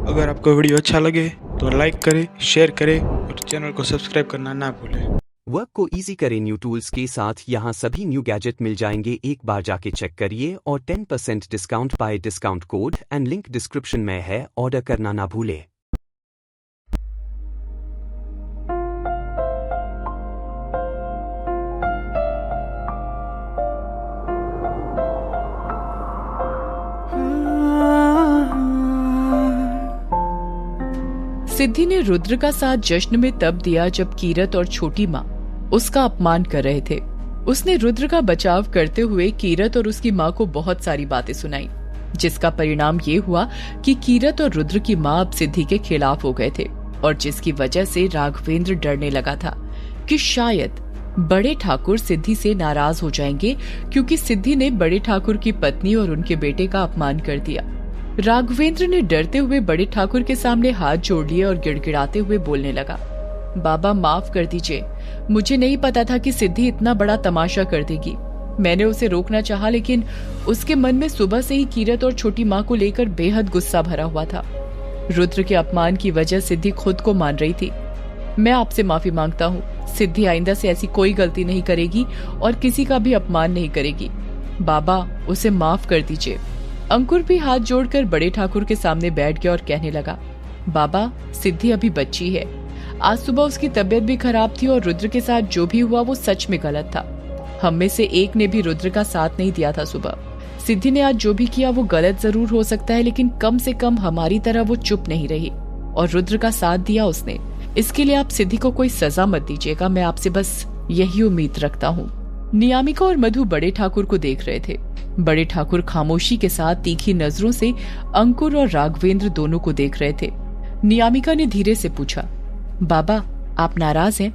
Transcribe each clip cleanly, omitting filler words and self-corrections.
अगर आपको वीडियो अच्छा लगे तो लाइक करें, शेयर करें और चैनल को सब्सक्राइब करना ना भूलें। वर्क को इजी करें न्यू टूल्स के साथ। यहाँ सभी न्यू गैजेट मिल जाएंगे, एक बार जाके चेक करिए और 10% discount bye discount code and link description में है, ऑर्डर करना ना भूले। सिद्धि ने रुद्र का साथ जश्न में तब दिया जब कीरत और छोटी माँ उसका अपमान कर रहे थे। उसने रुद्र का बचाव करते हुए कीरत और उसकी माँ को बहुत सारी बातें सुनाई, जिसका परिणाम ये हुआ कि कीरत और रुद्र की माँ अब सिद्धि के खिलाफ हो गए थे और जिसकी वजह से राघवेंद्र डरने लगा था कि शायद बड़े ठाकुर सिद्धि से नाराज हो जाएंगे क्योंकि सिद्धि ने बड़े ठाकुर की पत्नी और उनके बेटे का अपमान कर दिया। राघवेंद्र ने डरते हुए बड़े ठाकुर के सामने हाथ जोड़ लिए और गिड़गिड़ाते हुए बोलने लगा, बाबा माफ कर दीजिए, मुझे नहीं पता था कि सिद्धि इतना बड़ा तमाशा कर देगी। मैंने उसे रोकना चाहा लेकिन उसके मन में सुबह से ही कीरत और छोटी माँ को लेकर बेहद गुस्सा भरा हुआ था। रुद्र के अपमान की वजह सिद्धि खुद को मान रही थी। मैं आपसे माफी मांगता हूँ, सिद्धि आइंदा से ऐसी कोई गलती नहीं करेगी और किसी का भी अपमान नहीं करेगी। बाबा उसे माफ कर दीजिए। अंकुर भी हाथ जोड़कर बड़े ठाकुर के सामने बैठ गया और कहने लगा, बाबा सिद्धि अभी बच्ची है। आज सुबह उसकी तबीयत भी खराब थी और रुद्र के साथ जो भी हुआ वो सच में गलत था। हम में से एक ने भी रुद्र का साथ नहीं दिया था सुबह। सिद्धि ने आज जो भी किया वो गलत जरूर हो सकता है, लेकिन कम से कम हमारी तरह वो चुप नहीं रही और रुद्र का साथ दिया उसने। इसके लिए आप सिद्धि को कोई सजा मत दीजिएगा, मैं आपसे बस यही उम्मीद रखता हूँ। नियामिका और मधु बड़े ठाकुर को देख रहे थे। बड़े ठाकुर खामोशी के साथ तीखी नजरों से अंकुर और राघवेंद्र दोनों को देख रहे थे। नियामिका ने धीरे से पूछा, बाबा आप नाराज हैं?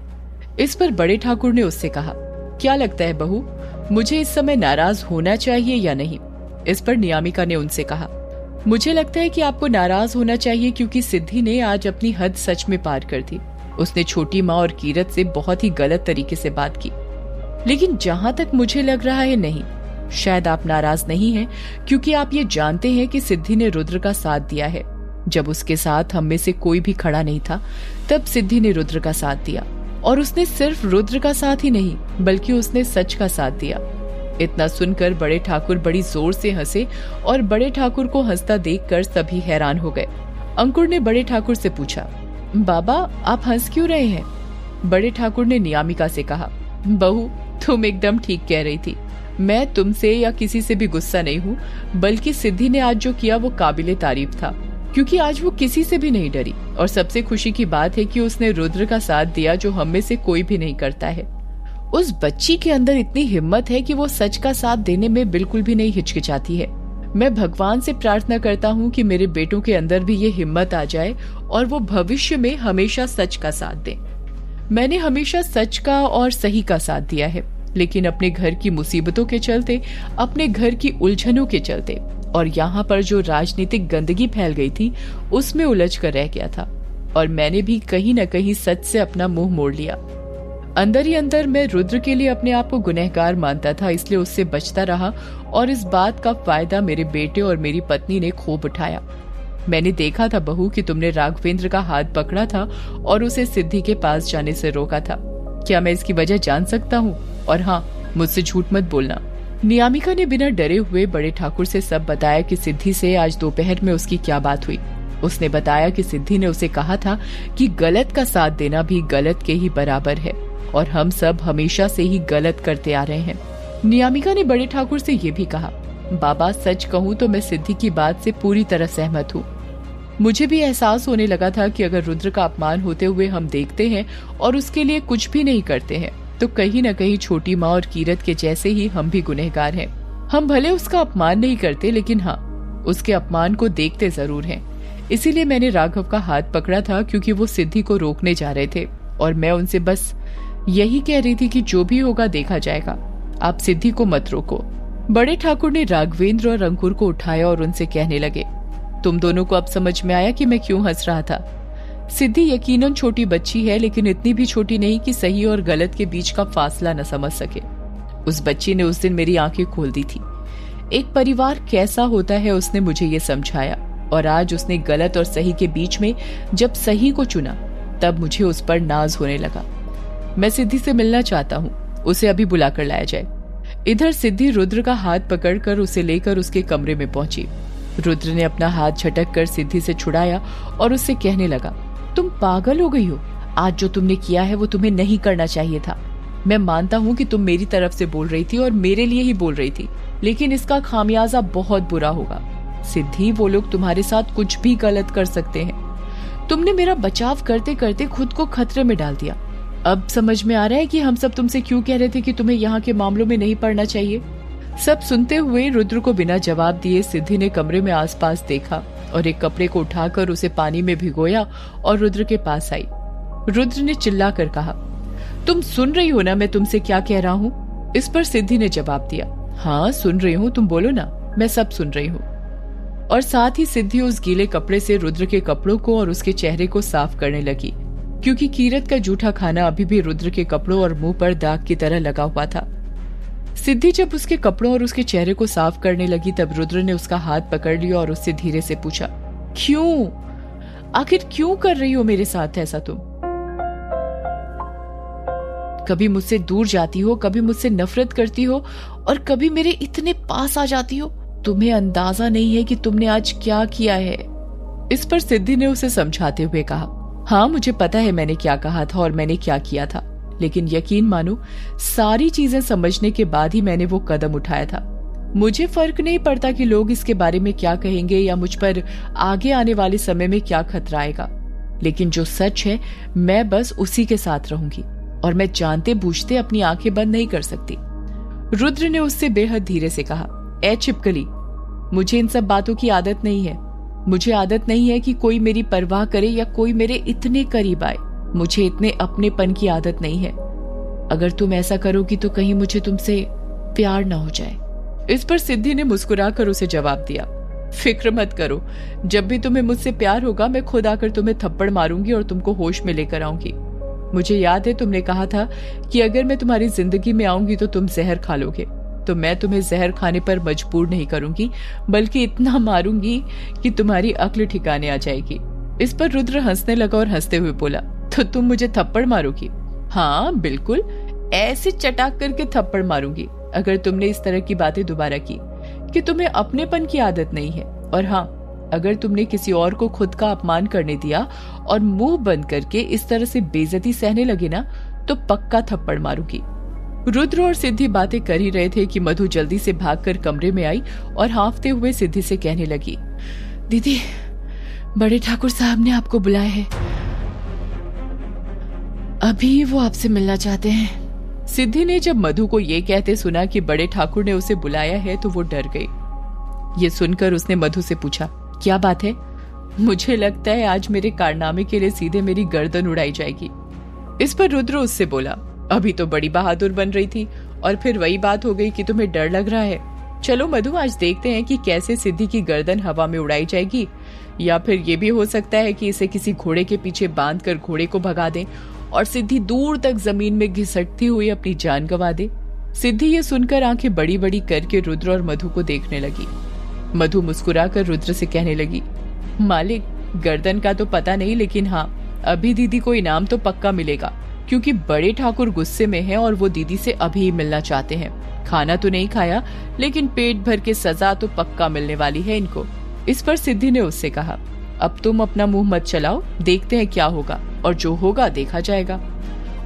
इस पर बड़े ठाकुर ने उससे कहा, क्या लगता है बहू, मुझे इस समय नाराज होना चाहिए या नहीं? इस पर नियामिका ने उनसे कहा, मुझे लगता है कि आपको नाराज होना चाहिए क्योंकि सिद्धि ने आज अपनी हद सच में पार कर दी। उसने छोटी माँ और कीरत से बहुत ही गलत तरीके से बात की। लेकिन जहां तक मुझे लग रहा है नहीं, शायद आप नाराज नहीं हैं क्योंकि आप ये जानते हैं कि सिद्धि ने रुद्र का साथ दिया है। जब उसके साथ हम में से कोई भी खड़ा नहीं था तब सिद्धि ने रुद्र का साथ दिया और उसने सिर्फ रुद्र का साथ ही नहीं बल्कि उसने सच का साथ दिया। इतना सुनकर बड़े ठाकुर बड़ी जोर से हंसे और बड़े ठाकुर को हंसता देखकर सभी हैरान हो गए। अंकुर ने बड़े ठाकुर से पूछा, बाबा आप हंस क्यों रहे हैं? बड़े ठाकुर ने नियामिका से कहा, बहू तुम एकदम ठीक कह रही थी। मैं तुमसे या किसी से भी गुस्सा नहीं हूँ, बल्कि सिद्धि ने आज जो किया वो काबिले तारीफ था क्योंकि आज वो किसी से भी नहीं डरी और सबसे खुशी की बात है कि उसने रुद्र का साथ दिया जो हम में से कोई भी नहीं करता है। उस बच्ची के अंदर इतनी हिम्मत है कि वो सच का साथ देने में बिल्कुल भी नहीं हिचकिचाती है। मैं भगवान से प्रार्थना करता हूँ कि मेरे बेटों के अंदर भी ये हिम्मत आ जाए और वो भविष्य में हमेशा सच का साथ दें। मैंने हमेशा सच का और सही का साथ दिया है, लेकिन अपने घर की मुसीबतों के चलते, अपने घर की उलझनों के चलते और यहाँ पर जो राजनीतिक गंदगी फैल गई थी उसमें उलझ कर रह गया था और मैंने भी कहीं न कहीं सच से अपना मुंह मोड़ लिया। अंदर ही अंदर मैं रुद्र के लिए अपने आप को गुनहगार मानता था, इसलिए उससे बचता रहा और इस बात का फायदा मेरे बेटे और मेरी पत्नी ने खूब उठाया। मैंने देखा था बहू कि तुमने राघवेंद्र का हाथ पकड़ा था और उसे सिद्धि के पास जाने से रोका था। क्या मैं इसकी वजह जान सकता हूँ? और हाँ, मुझसे झूठ मत बोलना। नियामिका ने बिना डरे हुए बड़े ठाकुर से सब बताया कि सिद्धि से आज दोपहर में उसकी क्या बात हुई। उसने बताया कि सिद्धि ने उसे कहा था कि गलत का साथ देना भी गलत के ही बराबर है और हम सब हमेशा से ही गलत करते आ रहे हैं। नियामिका ने बड़े ठाकुर से ये भी कहा, बाबा सच कहूँ तो मैं सिद्धि की बात से पूरी तरह सहमत हूँ। मुझे भी एहसास होने लगा था कि अगर रुद्र का अपमान होते हुए हम देखते हैं और उसके लिए कुछ भी नहीं करते हैं तो कहीं न कहीं छोटी माँ और कीरत के जैसे ही हम भी गुनहगार हैं। हम भले उसका अपमान नहीं करते, लेकिन हाँ, उसके अपमान को देखते जरूर हैं। इसीलिए मैंने राघव का हाथ पकड़ा था क्योंकि वो सिद्धि को रोकने जा रहे थे और मैं उनसे बस यही कह रही थी कि जो भी होगा देखा जाएगा, आप सिद्धि को मत रोको। बड़े ठाकुर ने राघवेंद्र और अंकुर को उठाया और उनसे कहने लगे, तुम दोनों को अब समझ में आया कि मैं क्यों हंस रहा था। सिद्धि यकीनन छोटी बच्ची है, लेकिन इतनी भी छोटी नहीं कि सही और गलत के बीच का फासला न समझ सके। उस बच्ची ने उस दिन मेरी आंखें खोल दी थी। एक परिवार कैसा होता है उसने मुझे ये समझाया। और आज उसने गलत और सही के बीच में जब सही को चुना तब मुझे उस पर नाज होने लगा। मैं सिद्धि से मिलना चाहता हूँ, उसे अभी बुलाकर लाया जाए। इधर सिद्धि रुद्र का हाथ पकड़कर उसे लेकर उसके कमरे में पहुंची। रुद्र ने अपना हाथ झटक कर सिद्धि से छुड़ाया और उससे कहने लगा, तुम पागल हो गई हो। आज जो तुमने किया है वो तुम्हें नहीं करना चाहिए था। मैं मानता हूँ कि तुम मेरी तरफ से बोल रही थी और मेरे लिए ही बोल रही थी, लेकिन इसका खामियाजा बहुत बुरा होगा। सिद्धि, वो लोग तुम्हारे साथ कुछ भी गलत कर सकते हैं। तुमने मेरा बचाव करते करते खुद को खतरे में डाल दिया। अब समझ में आ रहा है कि हम सब तुमसे क्यों कह रहे थे कि तुम्हें यहाँ के मामलों में नहीं पड़ना चाहिए। सब सुनते हुए रुद्र को बिना जवाब दिए सिद्धि ने कमरे में आसपास देखा और एक कपड़े को उठाकर उसे पानी में भिगोया और रुद्र के पास आई। रुद्र ने चिल्लाकर कहा, तुम सुन रही हो ना मैं तुमसे क्या कह रहा हूँ? इस पर सिद्धि ने जवाब दिया, हाँ सुन रही हूँ, तुम बोलो ना, मैं सब सुन रही हूँ। और साथ ही सिद्धि उस गीले कपड़े से रुद्र के कपड़ों को और उसके चेहरे को साफ करने लगी, क्योंकि कीरत का जूठा खाना अभी भी रुद्र के कपड़ों और मुंह पर दाग की तरह लगा हुआ था। सिद्धि जब उसके कपड़ों और उसके चेहरे को साफ करने लगी तब रुद्र ने उसका हाथ पकड़ लिया और उससे धीरे से पूछा, क्यों? आखिर क्यों कर रही हो मेरे साथ ऐसा तुम? कभी मुझसे दूर जाती हो, कभी मुझसे नफरत करती हो और कभी मेरे इतने पास आ जाती हो। तुम्हें अंदाजा नहीं है कि तुमने आज क्या किया है। इस पर सिद्धि ने उसे समझाते हुए कहा, हाँ मुझे पता है मैंने क्या कहा था और मैंने क्या किया था, लेकिन यकीन मानो सारी चीजें समझने के बाद ही मैंने वो कदम उठाया था। मुझे फर्क नहीं पड़ता कि लोग इसके बारे में क्या कहेंगे या मुझ पर आगे आने वाले समय में क्या खतरा आएगा, लेकिन जो सच है मैं बस उसी के साथ रहूंगी और मैं जानते बूझते अपनी आंखें बंद नहीं कर सकती। रुद्र ने उससे बेहद धीरे से कहा, ए छिपकली, मुझे इन सब बातों की आदत नहीं है। मुझे आदत नहीं है कि कोई मेरी परवाह करे या कोई मेरे इतने करीब आए। मुझे इतने अपनेपन की आदत नहीं है। अगर तुम ऐसा करोगी तो कहीं मुझे तुमसे प्यार ना हो जाए। इस पर सिद्धि ने मुस्कुराकर उसे जवाब दिया, फिक्र मत करो, जब भी तुम्हें मुझसे प्यार होगा मैं खुद आकर तुम्हें थप्पड़ मारूंगी और तुमको होश में लेकर आऊंगी। मुझे याद है तुमने कहा था कि अगर मैं तुम्हारी जिंदगी में आऊंगी तो तुम जहर खा लोगे, तो मैं तुम्हें जहर खाने पर मजबूर नहीं करूंगी, बल्कि इतना मारूंगी कि तुम्हारी अक्ल ठिकाने आ जाएगी। इस पर रुद्र हंसने लगा और हंसते हुए बोला, तो तुम मुझे थप्पड़ मारोगी? हाँ बिल्कुल, ऐसे चटाक करके थप्पड़ मारूंगी अगर तुमने इस तरह की बातें दोबारा की कि तुम्हें अपनेपन की आदत नहीं है। और हाँ, अगर तुमने किसी और को खुद का अपमान करने दिया और मुंह बंद करके इस तरह से बेइज्जती सहने लगे ना तो पक्का थप्पड़ मारूंगी। रुद्र और सिद्धि बातें कर ही रहे थे कि मधु जल्दी से भागकर कमरे में आई और हांफते हुए सिद्धि से कहने लगी, दीदी, बड़े ठाकुर साहब ने आपको बुलाया है, अभी वो आपसे मिलना चाहते हैं। सिद्धि ने जब मधु को ये कहते सुना कि बड़े ठाकुर ने उसे बुलाया है तो वो डर गई। ये सुनकर उसने मधु से पूछा, क्या बात है? मुझे लगता है आज मेरे कारनामे के लिए सीधे मेरी गर्दन उड़ाई जाएगी। इस पर रुद्र उससे बोला, अभी तो बड़ी बहादुर बन रही थी और फिर वही बात हो गई कि तुम्हें डर लग रहा है। चलो मधु, आज देखते हैं कि कैसे सिद्धि की गर्दन हवा में उड़ाई जाएगी, या फिर ये भी हो सकता है कि इसे किसी घोड़े के पीछे बांधकर घोड़े को भगा दें और सिद्धि दूर तक जमीन में घिसटती हुई अपनी जान गंवा दे। सिद्धि ये सुनकर आंखें बड़ी बड़ी करके रुद्र और मधु को देखने लगी। मधु मुस्कुराकर रुद्र से कहने लगी, मालिक, गर्दन का तो पता नहीं, लेकिन हाँ, अभी दीदी को इनाम तो पक्का मिलेगा, क्योंकि बड़े ठाकुर गुस्से में हैं और वो दीदी से अभी ही मिलना चाहते हैं। खाना तो नहीं खाया, लेकिन पेट भर के सजा तो पक्का मिलने वाली है इनको। इस पर सिद्धि ने उससे कहा, अब तुम अपना मुंह मत चलाओ, देखते हैं क्या होगा और जो होगा देखा जाएगा।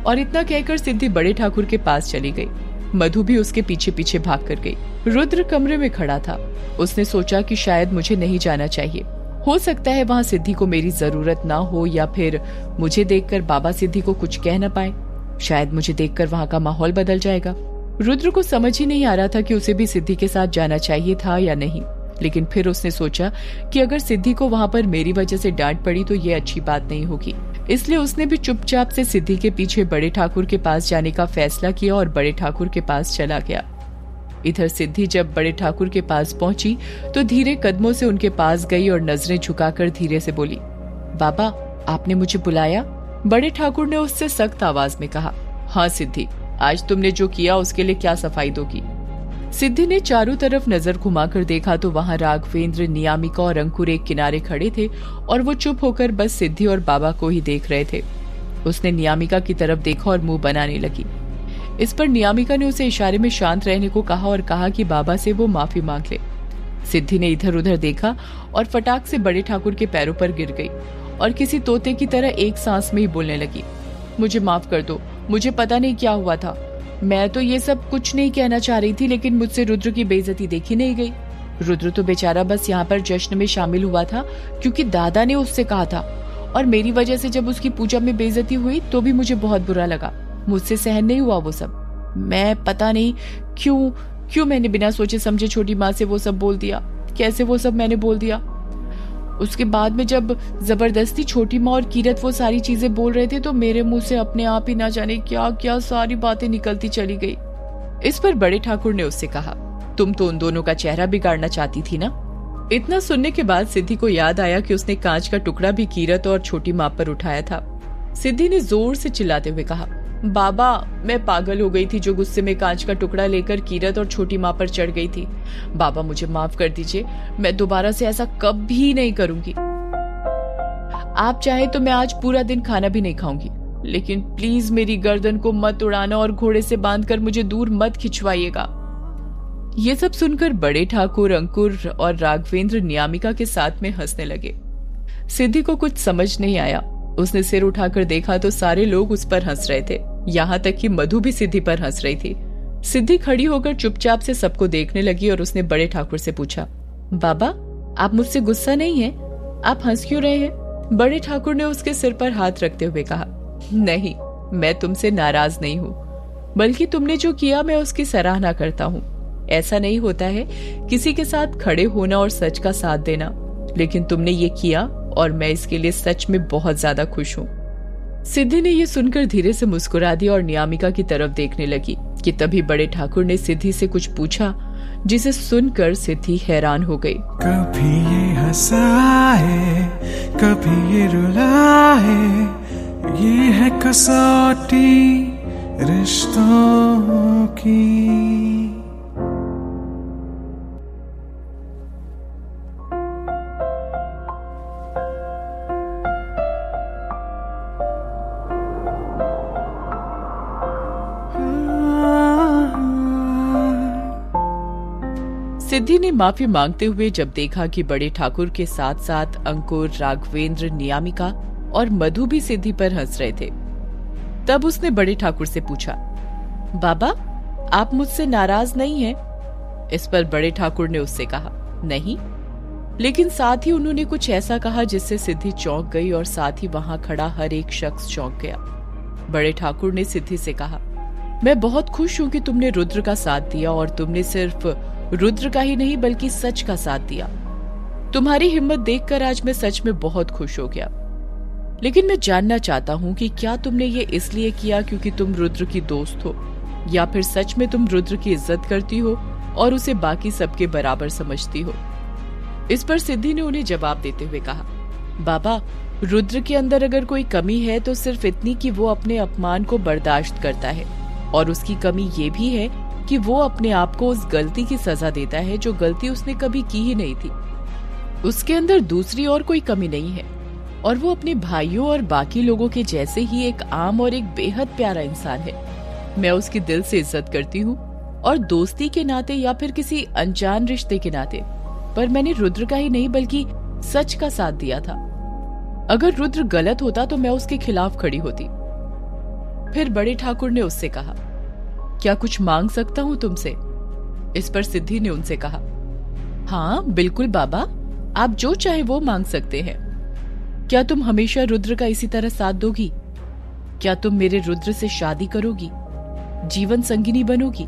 और इतना कहकर सिद्धि बड़े ठाकुर के पास चली गई। मधु भी उसके पीछे पीछे भाग कर गई। रुद्र कमरे में खड़ा था। उसने सोचा कि शायद मुझे नहीं जाना चाहिए, हो सकता है वहाँ सिद्धि को मेरी जरूरत ना हो, या फिर मुझे देखकर बाबा सिद्धि को कुछ कह न पाए। शायद मुझे देखकर वहाँ का माहौल बदल जाएगा। रुद्र को समझ ही नहीं आ रहा था कि उसे भी सिद्धि के साथ जाना चाहिए था या नहीं, लेकिन फिर उसने सोचा कि अगर सिद्धि को वहाँ पर मेरी वजह से डांट पड़ी तो ये अच्छी बात नहीं होगी। इसलिए उसने भी चुपचाप से सिद्धि के पीछे बड़े ठाकुर के पास जाने का फैसला किया और बड़े ठाकुर के पास चला गया। इधर सिद्धि जब बड़े ठाकुर के पास पहुंची तो धीरे कदमों से उनके पास गई और नजरें झुकाकर धीरे से बोली, बाबा, आपने मुझे बुलाया? बड़े ठाकुर ने उससे सख्त आवाज में कहा, हाँ सिद्धि, आज तुमने जो किया उसके लिए क्या सफाई दोगी? सिद्धि ने चारों तरफ नजर घुमाकर देखा तो वहां राघवेंद्र, नियामिका और अंकुर एक किनारे खड़े थे और वो चुप होकर बस सिद्धि और बाबा को ही देख रहे थे। उसने नियामिका की तरफ देखा और मुंह बनाने लगी। इस पर नियामिका ने उसे इशारे में शांत रहने को कहा और कहा कि बाबा से वो माफी मांग ले। सिद्धि ने इधर उधर देखा और फटाक से बड़े ठाकुर के पैरों पर गिर गई और किसी तोते की तरह एक सांस में ही बोलने लगी, मुझे माफ कर दो, मुझे पता नहीं क्या हुआ था, मैं तो ये सब कुछ नहीं कहना चाह रही थी, लेकिन मुझसे रुद्र की बेइज्जती देखी नहीं गई। रुद्र तो बेचारा बस यहाँ पर जश्न में शामिल हुआ था क्योंकि दादा ने उससे कहा था, और मेरी वजह से जब उसकी पूजा में बेइज्जती हुई तो भी मुझे बहुत बुरा लगा। मुझसे सहन नहीं हुआ वो सब। मैं पता नहीं क्यों मैंने बिना सोचे समझे छोटी माँ से वो सब बोल दिया। कैसे वो सब मैंने बोल दिया। उसके बाद में जब जबरदस्ती छोटी माँ और कीरत वो सारी चीजें बोल रहे थे तो मेरे मुंह से अपने आप ही ना जाने क्या क्या सारी बातें निकलती चली गई। इस पर बड़े ठाकुर ने उससे कहा, तुम तो उन दोनों का चेहरा बिगाड़ना चाहती थी ना। इतना सुनने के बाद सिद्धि को याद आया कि उसने कांच का टुकड़ा भी कीरत और छोटी माँ पर उठाया था। सिद्धि ने जोर से चिल्लाते हुए कहा, बाबा मैं पागल हो गई थी जो गुस्से में कांच का टुकड़ा लेकर कीरत और छोटी माँ पर चढ़ गई थी। बाबा मुझे माफ कर दीजिए, मैं दोबारा से ऐसा कभी नहीं करूंगी। आप चाहे तो मैं आज पूरा दिन खाना भी नहीं खाऊंगी, लेकिन प्लीज मेरी गर्दन को मत उड़ाना और घोड़े से बांधकर मुझे दूर मत खिंचवाइएगा। ये सब सुनकर बड़े ठाकुर, अंकुर और राघवेंद्र नियामिका के साथ में हंसने लगे। सिद्धि को कुछ समझ नहीं आया। उसने सिर उठाकर देखा तो सारे लोग उस पर हंस रहे थे, यहाँ तक कि मधु भी सिद्धि पर हंस रही थी। सिद्धि खड़ी होकर चुपचाप से सबको देखने लगी और उसने बड़े ठाकुर से पूछा, बाबा आप मुझसे गुस्सा नहीं है, आप हंस क्यों रहे हैं? बड़े ठाकुर ने उसके सिर पर हाथ रखते हुए कहा, नहीं मैं तुमसे नाराज नहीं हूँ, बल्कि तुमने जो किया मैं उसकी सराहना करता हूँ। ऐसा नहीं होता है किसी के साथ खड़े होना और सच का साथ देना, लेकिन तुमने ये किया और मैं इसके लिए सच में बहुत ज्यादा खुश हूँ। सिद्धि ने ये सुनकर धीरे से मुस्कुरा दिया और नियामिका की तरफ देखने लगी कि तभी बड़े ठाकुर ने सिद्धि से कुछ पूछा, जिसे सुनकर सिद्धि हैरान हो गई। कभी ये हंसाए कभी ये रुलाए, ये है कसौटी रिश्तों की। सिद्धि ने माफी मांगते हुए जब देखा कि बड़े ठाकुर के साथ साथ अंकुर, राघवेंद्र, नियामिका और मधु भी सिद्धि पर हंस रहे थे, तब उसने बड़े ठाकुर से पूछा, बाबा आप मुझसे नाराज नहीं हैं? इस पर बड़े ठाकुर ने उससे कहा, नहीं, लेकिन साथ ही उन्होंने कुछ ऐसा कहा जिससे सिद्धि चौंक गई और साथ ही वहां खड़ा हर एक शख्स चौंक गया। बड़े ठाकुर ने सिद्धि से कहा, मैं बहुत खुश हूं कि तुमने रुद्र का साथ दिया, और तुमने सिर्फ रुद्र का ही नहीं बल्कि सच का साथ दिया। तुम्हारी हिम्मत देखकर आज मैं सच में बहुत खुश हो गया। लेकिन मैं जानना चाहता हूं कि क्या तुमने ये इसलिए किया क्योंकि तुम रुद्र की दोस्त हो, या फिर सच में तुम रुद्र की इज्जत करती हो और उसे बाकी सबके बराबर समझती हो? इस पर सिद्धि ने उन्हें जवाब देते हुए कहा, बाबा रुद्र के अंदर अगर कोई कमी है तो सिर्फ इतनी कि वो अपने अपमान को बर्दाश्त करता है, और उसकी कमी ये भी है कि वो अपने आप को उस गलती की सजा देता है जो गलती उसने कभी की ही नहीं थी। उसके अंदर दूसरी और कोई कमी नहीं है, और वो अपने भाइयों और बाकी लोगों के जैसे ही एक आम और एक बेहद प्यारा इंसान है। मैं उसकी दिल से इज्जत करती हूँ, और दोस्ती के नाते या फिर किसी अनजान रिश्ते के नाते, पर मैंने रुद्र का ही नहीं बल्कि सच का साथ दिया था। अगर रुद्र गलत होता तो मैं उसके खिलाफ खड़ी होती। फिर बड़े ठाकुर ने उससे कहा, क्या कुछ मांग सकता हूं तुमसे? इस पर सिद्धि ने उनसे कहा, हाँ बिल्कुल बाबा, आप जो चाहे वो मांग सकते हैं। क्या तुम हमेशा रुद्र का इसी तरह साथ दोगी? क्या तुम मेरे रुद्र से शादी करोगी, जीवन संगिनी बनोगी?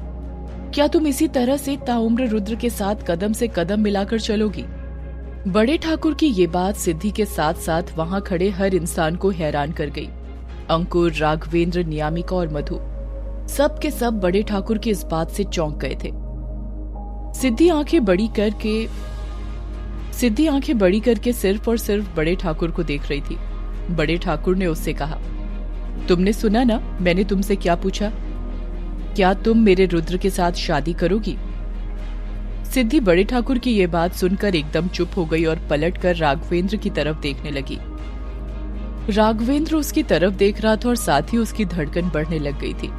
क्या तुम इसी तरह से ताउम्र रुद्र के साथ कदम से कदम मिलाकर चलोगी? बड़े ठाकुर की ये बात सिद्धि के साथ साथ वहां खड़े हर इंसान को हैरान कर गई। अंकुर, राघवेंद्र, नियामिका और मधु सब के सब बड़े ठाकुर की इस बात से चौंक गए थे। सिद्धि आंखें बड़ी करके सिर्फ और सिर्फ बड़े ठाकुर को देख रही थी। बड़े ठाकुर ने उससे कहा, तुमने सुना ना मैंने तुमसे क्या पूछा? क्या तुम मेरे रुद्र के साथ शादी करोगी? सिद्धि बड़े ठाकुर की ये बात सुनकर एकदम चुप हो गई और पलटकर राघवेंद्र की तरफ देखने लगी। राघवेंद्र उसकी तरफ देख रहा था और साथ ही उसकी धड़कन बढ़ने लग गई थी।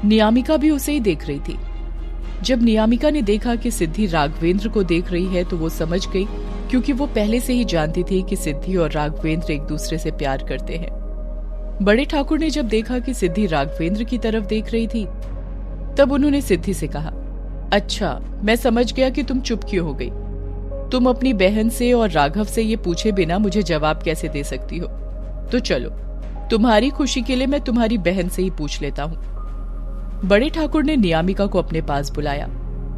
नियामिका भी उसे ही देख रही थी। जब नियामिका ने देखा कि सिद्धि राघवेंद्र को देख रही है तो वो समझ गई, क्योंकि वो पहले से ही जानती थी कि सिद्धि और राघवेंद्र एक दूसरे से प्यार करते हैं। बड़े ठाकुर ने जब देखा कि सिद्धि राघवेंद्र की तरफ देख रही थी, तब उन्होंने सिद्धि से कहा, अच्छा, मैं समझ गया कि तुम चुप क्यों हो गई। तुम अपनी बहन से और राघव से ये पूछे बिना मुझे जवाब कैसे दे सकती हो? तो चलो, तुम्हारी खुशी के लिए मैं तुम्हारी बहन से ही पूछ लेता हूँ। बड़े ठाकुर ने नियामिका को अपने पास बुलाया।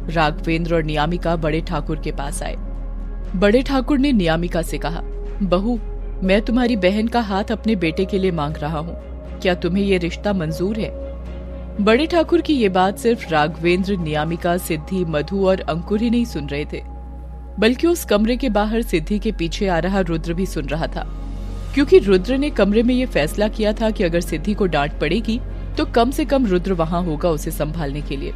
राघवेंद्र और नियामिका बड़े ठाकुर के पास आए। बड़े ठाकुर ने नियामिका से कहा, बहू, मैं तुम्हारी बहन का हाथ अपने बेटे के लिए मांग रहा हूँ। क्या तुम्हें यह रिश्ता मंजूर है? बड़े ठाकुर की ये बात सिर्फ राघवेंद्र, नियामिका, सिद्धि, मधु और अंकुर ही नहीं सुन रहे थे, बल्कि उस कमरे के बाहर सिद्धि के पीछे आ रहा रुद्र भी सुन रहा था। क्योंकि रुद्र ने कमरे में ये फैसला किया था कि अगर सिद्धि को डांट पड़ेगी तो कम से कम रुद्र वहां होगा उसे संभालने के लिए।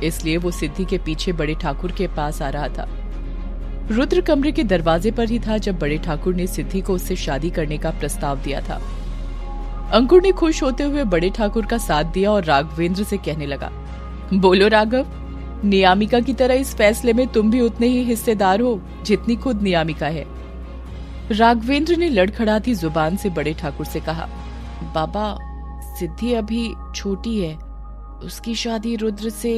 इसलिए वो सिद्धि के पीछे बड़े ठाकुर के पास आ रहा था। रुद्र कमरे के दरवाजे पर ही था जब बड़े ठाकुर ने सिद्धि को उससे शादी करने का प्रस्ताव दिया था। अंकुर ने खुश होते हुए बड़े ठाकुर का साथ दिया और राघवेंद्र से कहने लगा, बोलो राघव, नियामिका की तरह इस फैसले में तुम भी उतने ही हिस्सेदार हो जितनी खुद नियामिका है। राघवेंद्र ने लड़खड़ाती जुबान से बड़े ठाकुर से कहा, बाबा, सिद्धि अभी छोटी है, उसकी शादी रुद्र से।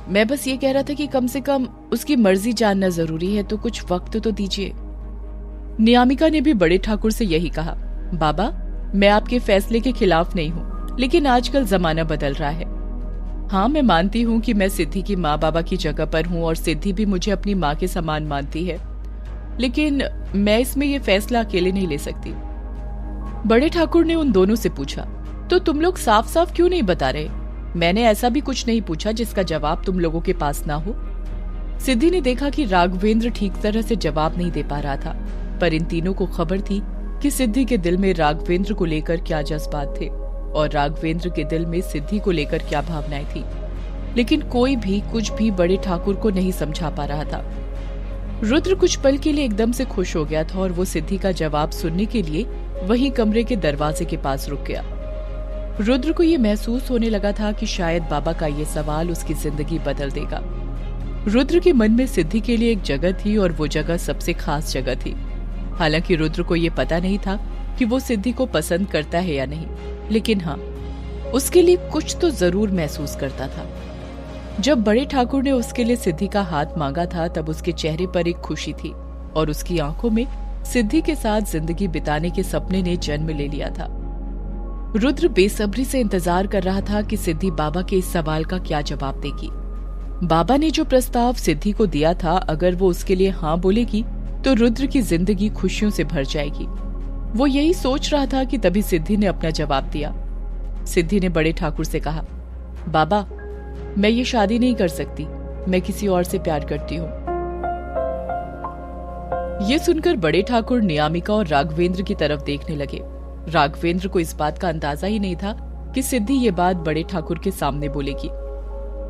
मैं बस ये कह रहा था कि कम से कम उसकी मर्जी जानना जरूरी है, तो कुछ वक्त तो दीजिए। नियामिका ने भी बड़े ठाकुर से यही कहा, बाबा, मैं आपके फैसले के खिलाफ नहीं हूँ, लेकिन आजकल जमाना बदल रहा है। हाँ, मैं मानती हूँ कि मैं सिद्धि की माँ बाबा की जगह पर हूँ और सिद्धि भी मुझे अपनी माँ के समान मानती है, लेकिन मैं इसमें यह फैसला अकेले नहीं ले सकती। बड़े ठाकुर ने उन दोनों से पूछा, तो तुम लोग साफ साफ क्यों नहीं बता रहे? मैंने ऐसा भी कुछ नहीं पूछा जिसका जवाब तुम लोगों के पास ना हो। सिद्धि ने देखा कि राघवेंद्र ठीक तरह से जवाब नहीं दे पा रहा था, पर इन तीनों को खबर थी कि सिद्धि के दिल में राघवेंद्र को लेकर क्या जज्बात थे और राघवेंद्र के दिल में सिद्धि को लेकर क्या भावनाएं थी, लेकिन कोई भी कुछ भी बड़े ठाकुर को नहीं समझा पा रहा था। रुद्र कुछ पल के लिए एकदम से खुश हो गया था और वो सिद्धि का जवाब सुनने के लिए वहीं कमरे के दरवाजे के पास रुक गया। रुद्र को ये महसूस होने लगा था कि शायद बाबा का ये सवाल उसकी जिंदगी बदल देगा। रुद्र के मन में सिद्धि के लिए एक जगह थी और वो जगह सबसे खास जगह थी। हालांकि रुद्र को ये पता नहीं था कि वो सिद्धि को पसंद करता है या नहीं, लेकिन हाँ, उसके लिए कुछ तो जरूर महसूस करता था। जब बड़े ठाकुर ने उसके लिए सिद्धि का हाथ मांगा था तब उसके चेहरे पर एक खुशी थी और उसकी आंखों में सिद्धि के साथ जिंदगी बिताने के सपने ने जन्म ले लिया था। रुद्र बेसब्री से इंतजार कर रहा था कि सिद्धि बाबा के इस सवाल का क्या जवाब देगी। बाबा ने जो प्रस्ताव सिद्धि को दिया था, अगर वो उसके लिए हाँ बोलेगी तो रुद्र की जिंदगी खुशियों से भर जाएगी। वो यही सोच रहा था कि तभी सिद्धि ने अपना जवाब दिया। सिद्धि ने बड़े ठाकुर से कहा, बाबा, मैं ये शादी नहीं कर सकती, मैं किसी और से प्यार करती हूँ। ये सुनकर बड़े ठाकुर नियामिका और राघवेंद्र की तरफ देखने लगे। राघवेंद्र को इस बात का अंदाजा ही नहीं था कि सिद्धि ये बात बड़े ठाकुर के सामने बोलेगी।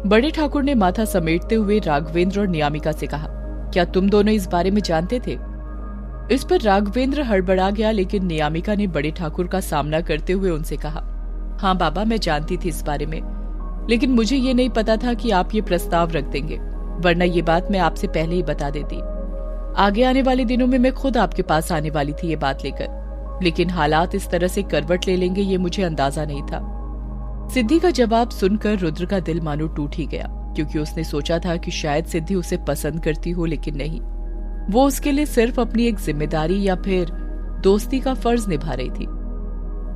बड़े ठाकुर ने माथा समेटते हुए राघवेंद्र और नियामिका से कहा, क्या तुम दोनों इस बारे में जानते थे? इस पर राघवेंद्र हड़बड़ा गया, लेकिन नियामिका ने बड़े ठाकुर का सामना करते हुए उनसे कहा, हाँ बाबा, मैं जानती थी इस बारे में, लेकिन मुझे ये नहीं पता था कि आप ये प्रस्ताव रख देंगे, वरना ये बात मैं आपसे पहले ही बता देती। आगे आने वाले दिनों में मैं खुद आपके पास आने वाली थी ये बात लेकर, लेकिन हालात इस तरह से करवट ले लेंगे ये मुझे अंदाजा नहीं था। सिद्धि का जवाब सुनकर रुद्र का दिल मानो टूट ही गया, क्योंकि उसने सोचा था कि शायद सिद्धि उसे पसंद करती हो, लेकिन नहीं, वो उसके लिए सिर्फ अपनी एक जिम्मेदारी या फिर दोस्ती का फर्ज निभा रही थी।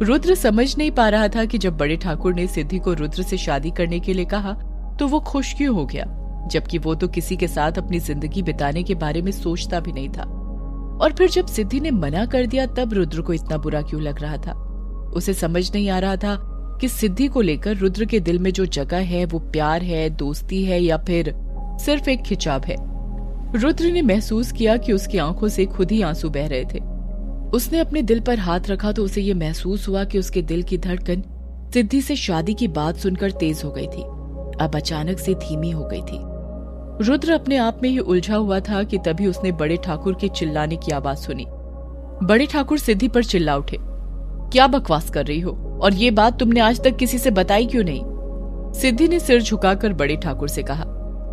रुद्र समझ नहीं पा रहा था कि जब बड़े ठाकुर ने सिद्धि को रुद्र से शादी करने के लिए कहा तो वो खुश क्यों हो गया, जबकि वो तो किसी के साथ अपनी जिंदगी बिताने के बारे में सोचता भी नहीं था। और फिर जब सिद्धि ने मना कर दिया तब रुद्र को इतना बुरा क्यों लग रहा था। उसे समझ नहीं आ रहा था कि सिद्धि को लेकर रुद्र के दिल में जो जगह है वो प्यार है, दोस्ती है या फिर सिर्फ एक खिंचाव है। रुद्र ने महसूस किया कि उसकी आंखों से खुद ही आंसू बह रहे थे। उसने अपने दिल पर हाथ रखा तो उसे ये महसूस हुआ कि उसके दिल की धड़कन सिद्धि से शादी की बात सुनकर तेज हो गई थी, अब अचानक से धीमी हो गई थी। रुद्र अपने आप में ही उलझा हुआ था कि तभी उसने बड़े ठाकुर के चिल्लाने की आवाज सुनी। बड़े ठाकुर सिद्धि पर चिल्ला उठे, क्या बकवास कर रही हो, और ये बात तुमने आज तक किसी से बताई क्यों नहीं? सिद्धि ने सिर झुकाकर बड़े ठाकुर से कहा,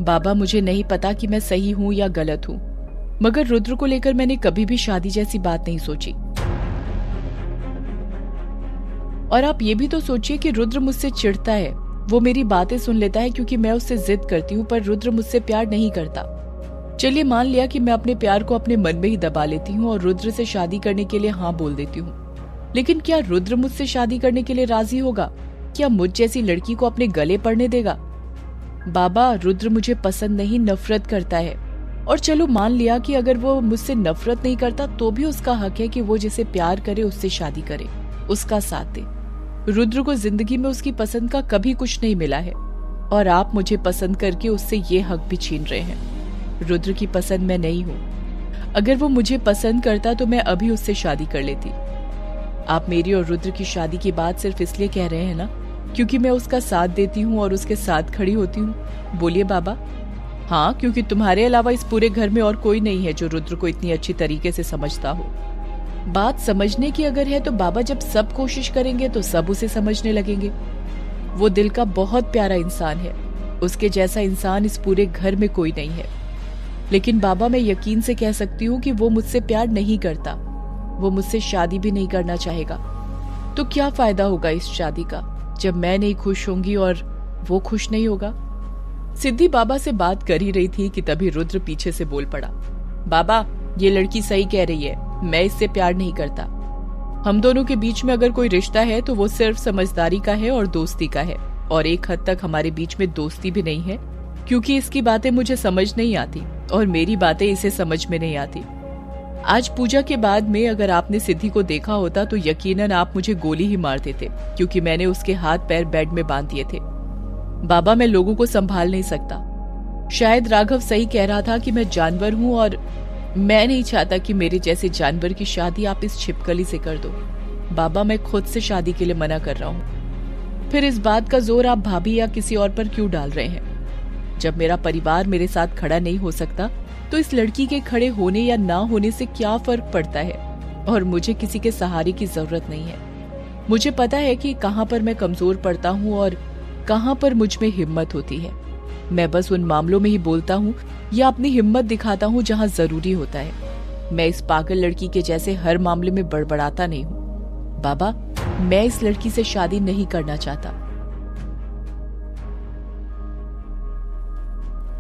बाबा मुझे नहीं पता कि मैं सही हूं या गलत हूं, मगर रुद्र को लेकर मैंने कभी भी शादी जैसी बात नहीं सोची। और आप ये भी तो सोचिए कि रुद्र मुझसे चिढ़ता है, वो मेरी बातें सुन लेता है क्योंकि मैं उससे जिद करती हूँ, पर रुद्र मुझसे प्यार नहीं करता। चलिए मान लिया कि मैं अपने प्यार को अपने मन में ही दबा लेती हूँ और रुद्र से शादी करने के लिए हाँ बोल देती हूँ, लेकिन क्या रुद्र मुझसे शादी करने के लिए राजी होगा? क्या मुझ जैसी लड़की को अपने गले पड़ने देगा? बाबा रुद्र मुझे पसंद नहीं, नफरत करता है। और चलो मान लिया कि अगर वो मुझसे नफरत नहीं करता तो भी उसका हक है कि वो जिसे प्यार करे उससे शादी करे, उसका साथ दे। रुद्र को जिंदगी में उसकी पसंद का कभी कुछ नहीं मिला है और आप मुझे पसंद करके उससे ये हक भी छीन रहे हैं। रुद्र की पसंद मैं नहीं हूँ। अगर वो मुझे पसंद करता तो मैं अभी उससे शादी कर लेती। आप मेरी और रुद्र की शादी की बात सिर्फ इसलिए कह रहे हैं ना क्योंकि मैं उसका साथ देती हूँ और उसके साथ खड़ी होती हूँ? बोलिए बाबा। हाँ, क्योंकि तुम्हारे अलावा इस पूरे घर में और कोई नहीं है जो रुद्र को इतनी अच्छी तरीके से समझता हो। बात समझने की अगर है तो बाबा जब सब कोशिश करेंगे तो सब उसे समझने लगेंगे। वो दिल का बहुत प्यारा इंसान है, उसके जैसा इंसान इस पूरे घर में कोई नहीं है। लेकिन बाबा मैं यकीन से कह सकती हूँ कि वो मुझसे प्यार नहीं करता, वो मुझसे शादी भी नहीं करना चाहेगा। तो क्या फायदा होगा इस शादी का जब मैं नहीं खुश होंगी और वो खुश नहीं होगा? सिद्धि बाबा से बात कर ही रही थी कि तभी रुद्र पीछे से बोल पड़ा, बाबा ये लड़की सही कह रही है, मैं इससे प्यार नहीं करता। हम दोनों के बीच में अगर कोई रिश्ता है तो वो सिर्फ समझदारी का है और दोस्ती का है, और एक हद तक हमारे बीच में दोस्ती भी नहीं है क्योंकि इसकी बातें मुझे समझ नहीं आती और मेरी बातें इसे समझ में नहीं आती। आज पूजा के बाद में अगर आपने सिद्धि को देखा होता तो यकीनन आप मुझे गोली ही मार देते क्योंकि मैंने उसके हाथ पैर बेड में बांध दिए थे। बाबा मैं लोगों को संभाल नहीं सकता। शायद राघव सही कह रहा था कि मैं जानवर हूँ और मैं नहीं चाहता कि मेरे जैसे जानवर की शादी आप इस छिपकली से कर दो। बाबा मैं खुद से शादी के लिए मना कर रहा हूँ। फिर इस बात का जोर आप भाभी या किसी और पर क्यों डाल रहे हैं? जब मेरा परिवार मेरे साथ खड़ा नहीं हो सकता तो इस लड़की के खड़े होने या ना होने से क्या फर्क पड़ता है? और मुझे किसी के सहारे की जरूरत नहीं है। मुझे पता है कि कहाँ पर मैं कमजोर पड़ता हूँ और कहाँ पर मुझ में हिम्मत होती है। मैं बस उन मामलों में ही बोलता हूँ या अपनी हिम्मत दिखाता हूँ जहाँ जरूरी होता है। मैं इस पागल लड़की के जैसे हर मामले में बड़बड़ाता नहीं हूँ। बाबा मैं इस लड़की से शादी नहीं करना चाहता।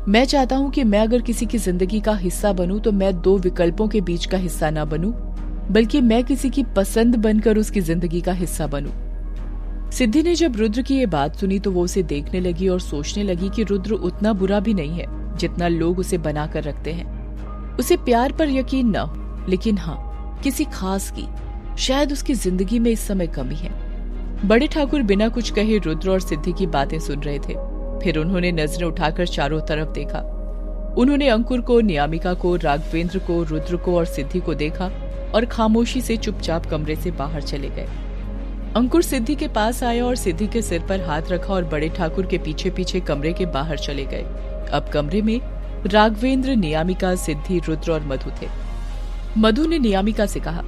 मैं चाहता हूँ कि मैं अगर किसी की जिंदगी का हिस्सा बनूं तो मैं दो विकल्पों के बीच का हिस्सा ना बनूं, बल्कि मैं किसी की पसंद बनकर उसकी जिंदगी का हिस्सा बनूं। सिद्धि ने जब रुद्र की ये बात सुनी तो वो उसे देखने लगी और सोचने लगी कि रुद्र उतना बुरा भी नहीं है जितना लोग उसे बनाकर रखते हैं। उसे प्यार पर यकीन न हो, लेकिन हाँ किसी खास की शायद उसकी जिंदगी में इस समय कमी है। बड़े ठाकुर बिना कुछ कहे रुद्र और सिद्धि की बातें सुन रहे थे। फिर उन्होंने नजरें उठाकर चारों तरफ देखा। उन्होंने अंकुर को, नियामिका को, राघवेंद्र को, रुद्र को और सिद्धि को देखा और खामोशी से चुपचाप कमरे से बाहर चले गए। अंकुर सिद्धि के पास आया और सिद्धि के सिर पर हाथ रखा और बड़े ठाकुर के पीछे पीछे कमरे के बाहर चले गए। अब कमरे में राघवेंद्र, नियामिका, सिद्धि, रुद्र और मधु थे। मधु ने नियामिका से कहा,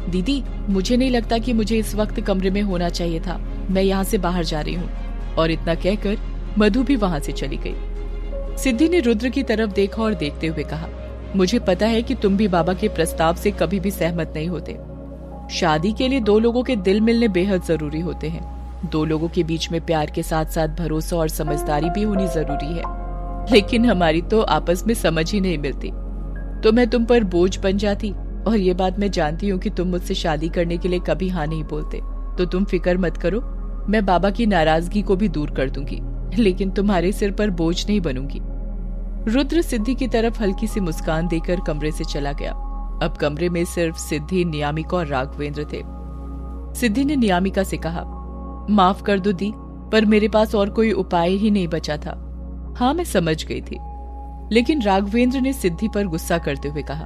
दीदी मुझे नहीं लगता कि मुझे इस वक्त कमरे में होना चाहिए था, मैं यहाँ से बाहर जा रही हूँ। और इतना कहकर मधु भी वहां से चली गई। सिद्धि ने रुद्र की तरफ देखा और देखते हुए कहा, मुझे पता है कि तुम भी बाबा के प्रस्ताव से कभी भी सहमत नहीं होते। शादी के लिए दो लोगों के दिल मिलने बेहद जरूरी होते हैं। दो लोगों के बीच में प्यार के साथ साथ भरोसा और समझदारी भी होनी जरूरी है, लेकिन हमारी तो आपस में समझ ही नहीं मिलती। तो मैं तुम पर बोझ बन जाती, और ये बात मैं जानती हूँ कि तुम मुझसे शादी करने के लिए कभी हाँ नहीं बोलते। तो तुम फिक्र मत करो, मैं बाबा की नाराजगी को भी दूर कर दूंगी, लेकिन तुम्हारे सिर पर बोझ नहीं बनूंगी। रुद्र सिद्धि की तरफ हल्की सी मुस्कान देकर कमरे से चला गया। अब कमरे में सिर्फ सिद्धि, नियामिका और राघवेंद्र थे। सिद्धि ने नियामिका से कहा, माफ कर दो दी, पर मेरे पास और कोई उपाय ही नहीं बचा था। हाँ मैं समझ गई थी। लेकिन राघवेंद्र ने सिद्धि पर गुस्सा करते हुए कहा,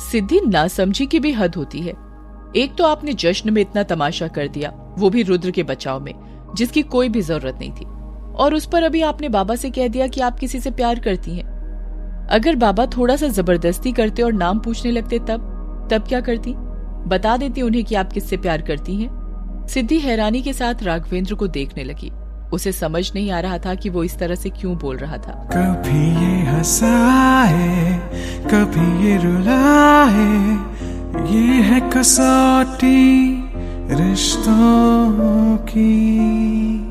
सिद्धि नासमझी की भी हद होती है। एक तो आपने जश्न में इतना तमाशा कर दिया, वो भी रुद्र के बचाव में, जिसकी कोई भी जरूरत नहीं थी। और उस पर अभी आपने बाबा से कह दिया कि आप किसी से प्यार करती हैं। अगर बाबा थोड़ा सा जबरदस्ती करते और नाम पूछने लगते तब क्या करती? बता देती उन्हें कि आप किससे प्यार करती हैं। सिद्धि हैरानी के साथ राघवेंद्र को देखने लगी। उसे समझ नहीं आ रहा था कि वो इस तरह से क्यों बोल रहा था। कभी ये हंसाए, कभी ये रुलाए, ये है कसौटी रिश्तों की।